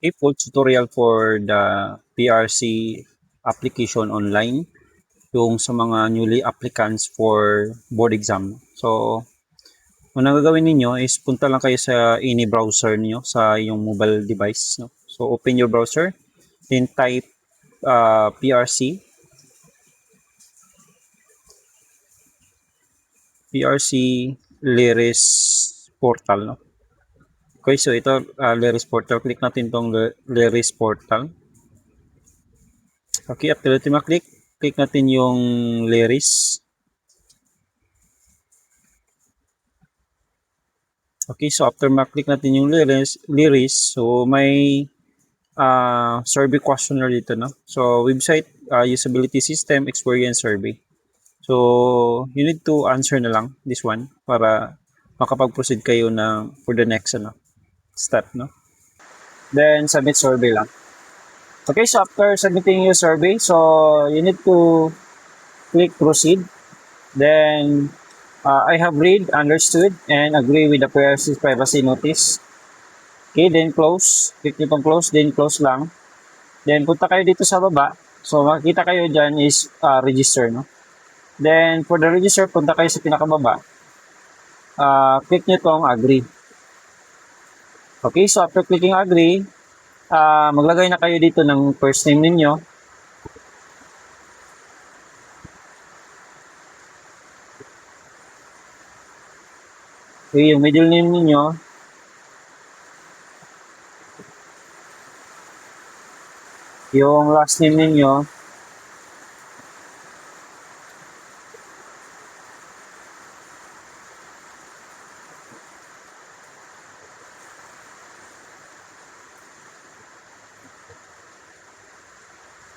a full tutorial for the PRC application online, yung sa mga newly applicants for board exam. So, unang gagawin ninyo is punta lang kayo sa any browser niyo sa yung mobile device. No? So, open your browser, then type PRC Lyris portal. No? Okay, so ito, Lyris portal. Click natin tong Lyris portal. Okay, after natin maklik, click natin yung Lyris. Okay, so after maklik natin yung Lyris, so may survey questionnaire dito, no? So, website, usability system, experience survey. So, you need to answer na lang this one para makapag-proceed kayo na for the next step, no? Then, submit survey lang. Okay, so after submitting your survey, so you need to click proceed. Then, I have read, understood, and agree with the privacy notice. Okay, then close. Click nyo pang close, then close lang. Then, punta kayo dito sa baba. So, makikita kayo dyan is register, no? Then, for the register, punta kayo sa pinakababa. Click nyo tong agree. Okay, so after clicking agree, maglagay na kayo dito ng first name ninyo. Okay, yung middle name ninyo. Yung last name ninyo.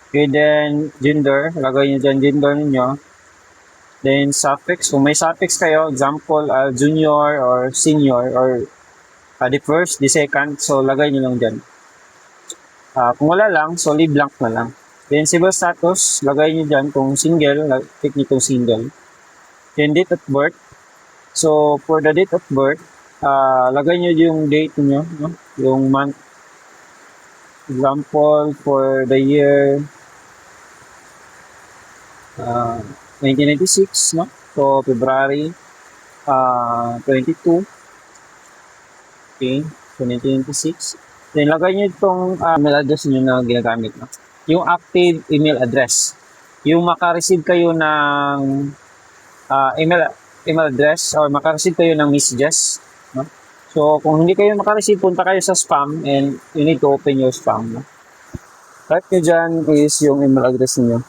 Okay, then gender. Lagay nyo dyan gender ninyo. Then suffix. Kung may suffix kayo, example, junior or senior or the first, the second. So, lagay nyo lang dyan. Kung wala lang, so leave blank na lang. Then civil status, lagay nyo dyan kung single, click nyo itong single. Then date of birth. So, for the date of birth, lagay nyo yung date nyo, no? Yung month. Example, for the year 1996, no? So, February 22. Okay, so 1996. Then, lagay nyo itong email address nyo na ginagamit, no? Yung active email address. Yung makareceive kayo ng email address or makareceive kayo ng messages, no? So, kung hindi kayo makareceive, punta kayo sa spam and you need to open your spam, no? Type nyo dyan is yung email address niyo.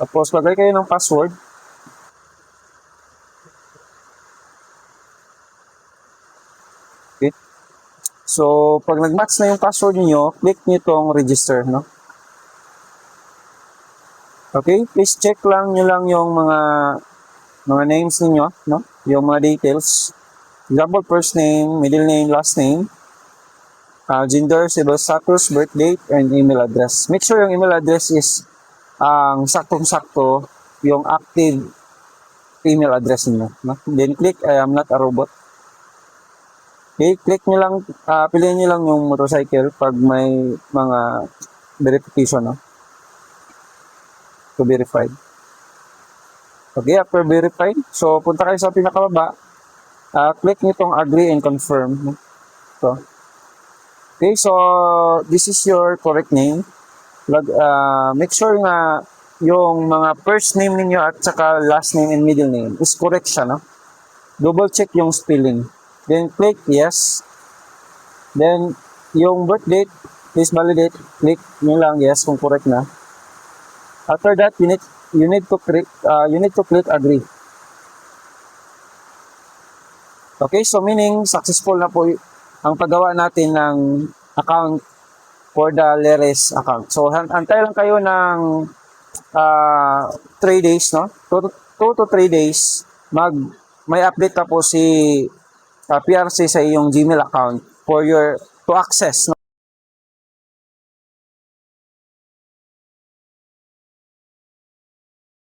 Tapos, lagay kayo ng password. Okay. So, pag nag-match na yung password niyo, click niyo itong register, no? Okay, please check lang nyo lang yung mga names niyo, no? Yung mga details. Example, first name, middle name, last name, gender, civil status, birth date, and email address. Make sure yung email address is ang saktong-sakto yung active email address niyo, no? Then click I am not a robot. Okay, click nyo lang, piliin nyo lang yung motorcycle pag may mga verification, no? To verified. Okay, after verified, so punta kayo sa pinakababa, click nyo itong agree and confirm, no? So, okay, so this is your correct name. Make sure na yung mga first name ninyo at saka last name and middle name is correct siya, no? Double check yung spelling. Then click yes. Then yung birth date, please validate. Click nyo lang yes kung correct na. After that, you need to click agree. Okay, so meaning successful na po ang paggawa natin ng account for the Lyris account. So, antay lang kayo ng 3 days, no? 2 to 3 days, may update na po si PRC sa iyong Gmail account for your to access, no?